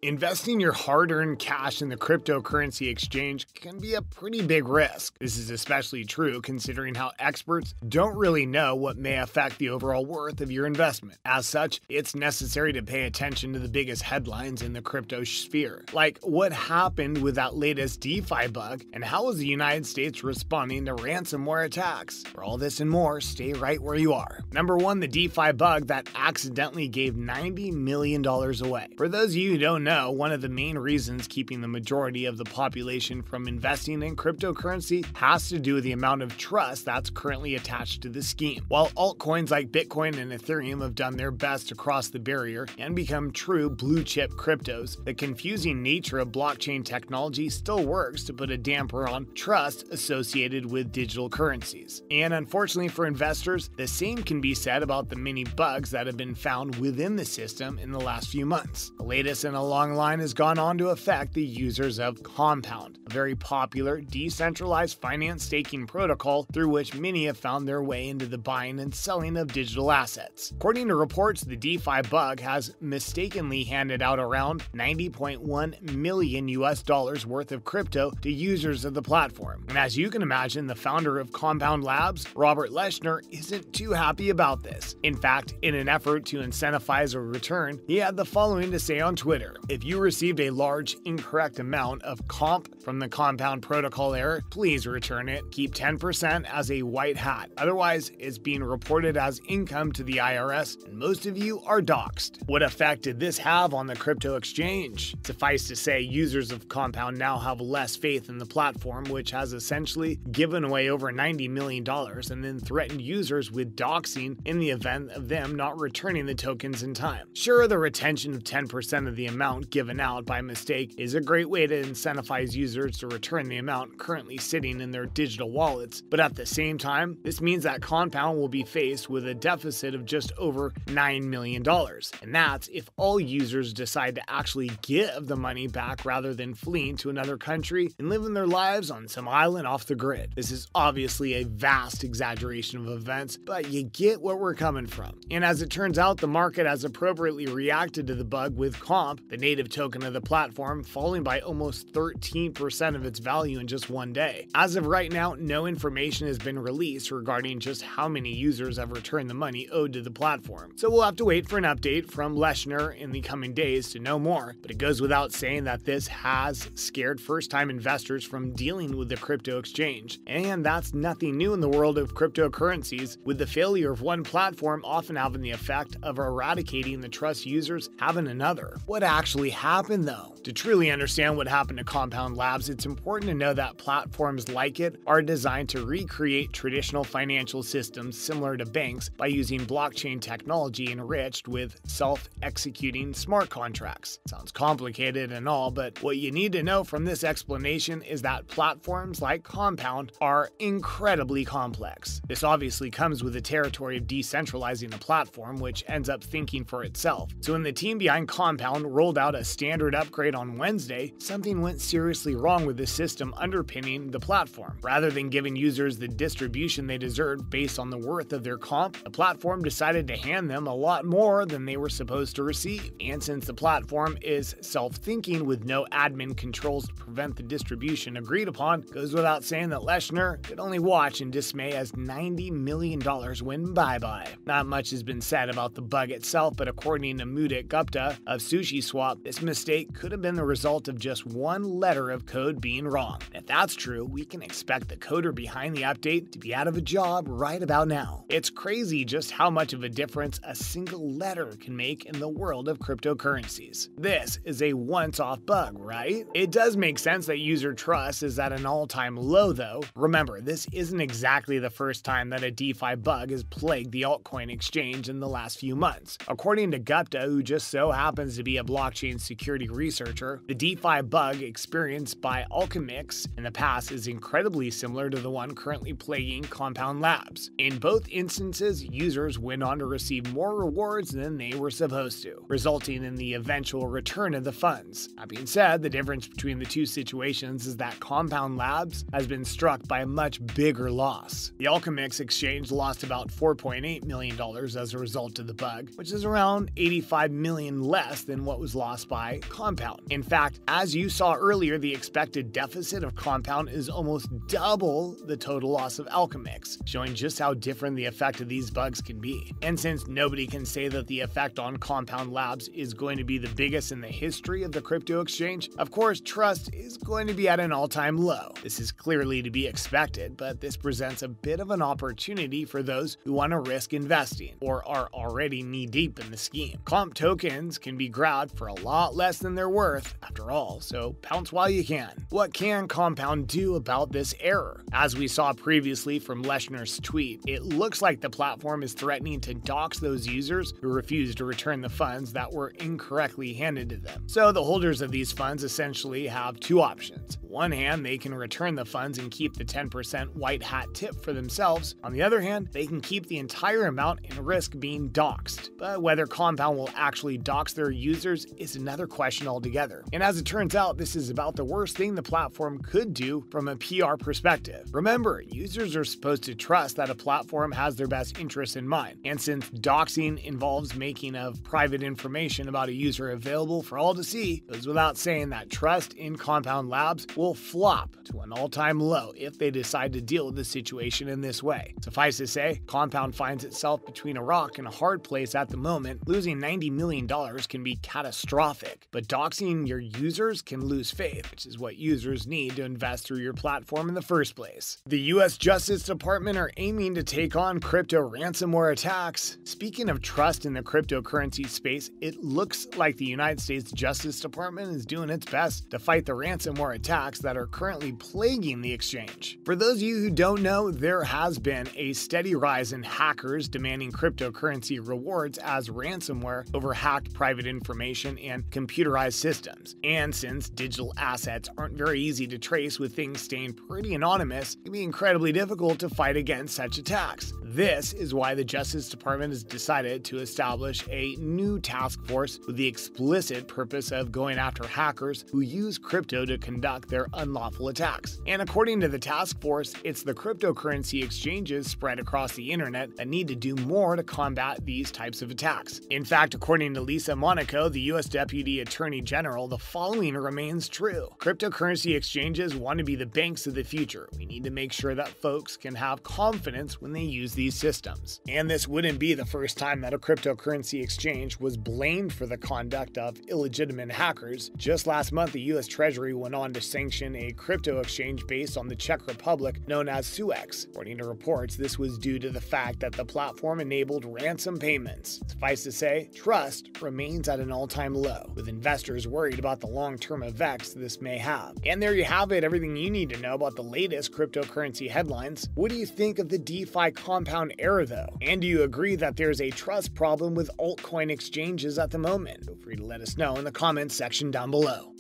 Investing your hard-earned cash in the cryptocurrency exchange can be a pretty big risk. This is especially true considering how experts don't really know what may affect the overall worth of your investment. As such, it's necessary to pay attention to the biggest headlines in the crypto sphere, like what happened with that latest DeFi bug and how is the United States responding to ransomware attacks. For all this and more, stay right where you are. Number 1, the DeFi bug that accidentally gave $90 million away. For those of you who don't know, one of the main reasons keeping the majority of the population from investing in cryptocurrency has to do with the amount of trust that's currently attached to the scheme. While altcoins like Bitcoin and Ethereum have done their best to cross the barrier and become true blue-chip cryptos, the confusing nature of blockchain technology still works to put a damper on trust associated with digital currencies. And unfortunately for investors, the same can be said about the many bugs that have been found within the system in the last few months. The latest in a long line has gone on to affect the users of Compound, a very popular decentralized finance staking protocol through which many have found their way into the buying and selling of digital assets. According to reports, the DeFi bug has mistakenly handed out around $90.1 million worth of crypto to users of the platform. And as you can imagine, the founder of Compound Labs, Robert Leshner, isn't too happy about this. In fact, in an effort to incentivize a return, he had the following to say on Twitter: "If you received a large incorrect amount of comp from the Compound protocol error, please return it. Keep 10% as a white hat. Otherwise, it's being reported as income to the IRS, and most of you are doxxed." What effect did this have on the crypto exchange? Suffice to say, users of Compound now have less faith in the platform, which has essentially given away over $90 million and then threatened users with doxing in the event of them not returning the tokens in time. Sure, the retention of 10% of the amount given out by mistake is a great way to incentivize users to return the amount currently sitting in their digital wallets, but at the same time, this means that Compound will be faced with a deficit of just over $9 million. And that's if all users decide to actually give the money back rather than fleeing to another country and living their lives on some island off the grid. This is obviously a vast exaggeration of events, but you get where we're coming from. And as it turns out, the market has appropriately reacted to the bug with Comp, the native token of the platform, falling by almost 13% of its value in just one day. As of right now, no information has been released regarding just how many users have returned the money owed to the platform. So we'll have to wait for an update from Leshner in the coming days to know more. But it goes without saying that this has scared first-time investors from dealing with the crypto exchange. And that's nothing new in the world of cryptocurrencies, with the failure of one platform often having the effect of eradicating the trust users have in another. What actually happened though? To truly understand what happened to Compound Labs, it's important to know that platforms like it are designed to recreate traditional financial systems similar to banks by using blockchain technology enriched with self-executing smart contracts. Sounds complicated and all, but what you need to know from this explanation is that platforms like Compound are incredibly complex. This obviously comes with the territory of decentralizing a platform, which ends up thinking for itself. So when the team behind Compound rolled out a standard upgrade on Wednesday, something went seriously wrong with the system underpinning the platform. Rather than giving users the distribution they deserved based on the worth of their comp, the platform decided to hand them a lot more than they were supposed to receive. And since the platform is self-thinking with no admin controls to prevent the distribution agreed upon, goes without saying that Leshner could only watch in dismay as $90 million went bye-bye. Not much has been said about the bug itself, but according to Mudit Gupta of SushiSwap, this mistake could have been the result of just one letter of code being wrong. If that's true, we can expect the coder behind the update to be out of a job right about now. It's crazy just how much of a difference a single letter can make in the world of cryptocurrencies. This is a once-off bug, right? It does make sense that user trust is at an all-time low though. Remember, this isn't exactly the first time that a DeFi bug has plagued the altcoin exchange in the last few months. According to Gupta, who just so happens to be a blockchain security researcher, the DeFi bug experienced by Alchemix in the past is incredibly similar to the one currently plaguing Compound Labs. In both instances, users went on to receive more rewards than they were supposed to, resulting in the eventual return of the funds. That being said, the difference between the two situations is that Compound Labs has been struck by a much bigger loss. The Alchemix exchange lost about $4.8 million as a result of the bug, which is around $85 million less than what was lost loss by Compound. In fact, as you saw earlier, the expected deficit of Compound is almost double the total loss of Alchemix, showing just how different the effect of these bugs can be. And since nobody can say that the effect on Compound Labs is going to be the biggest in the history of the crypto exchange, of course, trust is going to be at an all-time low. This is clearly to be expected, but this presents a bit of an opportunity for those who want to risk investing or are already knee-deep in the scheme. Comp tokens can be grabbed for a lot less than they're worth, after all, so pounce while you can. What can Compound do about this error? As we saw previously from Leschner's tweet, it looks like the platform is threatening to dox those users who refuse to return the funds that were incorrectly handed to them. So the holders of these funds essentially have two options. On one hand, they can return the funds and keep the 10% white hat tip for themselves. On the other hand, they can keep the entire amount and risk being doxed. But whether Compound will actually dox their users is another question altogether. And as it turns out, this is about the worst thing the platform could do from a PR perspective. Remember, users are supposed to trust that a platform has their best interests in mind. And since doxing involves making of private information about a user available for all to see, it goes without saying that trust in Compound Labs will flop to an all-time low if they decide to deal with the situation in this way. Suffice to say, Compound finds itself between a rock and a hard place at the moment. Losing $90 million can be catastrophic, but doxing your users can lose faith, which is what users need to invest through your platform in the first place. The US Justice Department are aiming to take on crypto ransomware attacks. Speaking of trust in the cryptocurrency space, it looks like the United States Justice Department is doing its best to fight the ransomware attacks that are currently plaguing the exchange. For those of you who don't know, there has been a steady rise in hackers demanding cryptocurrency rewards as ransomware over hacked private information and computerized systems. And since digital assets aren't very easy to trace with things staying pretty anonymous, it can be incredibly difficult to fight against such attacks. This is why the Justice Department has decided to establish a new task force with the explicit purpose of going after hackers who use crypto to conduct their unlawful attacks. And according to the task force, it's the cryptocurrency exchanges spread across the internet that need to do more to combat these types of attacks. In fact, according to Lisa Monaco, the U.S. Deputy Attorney General, the following remains true. Cryptocurrency exchanges want to be the banks of the future. We need to make sure that folks can have confidence when they use these systems. And this wouldn't be the first time that a cryptocurrency exchange was blamed for the conduct of illegitimate hackers. Just last month, the U.S. Treasury went on to sanction a crypto exchange based on the Czech Republic known as Suex. According to reports, this was due to the fact that the platform enabled ransom payments. Suffice to say, trust remains at an all-time low, with investors worried about the long-term effects this may have. And there you have it, everything you need to know about the latest cryptocurrency headlines. What do you think of the DeFi Compound era though? And do you agree that there's a trust problem with altcoin exchanges at the moment? Feel free to let us know in the comments section down below.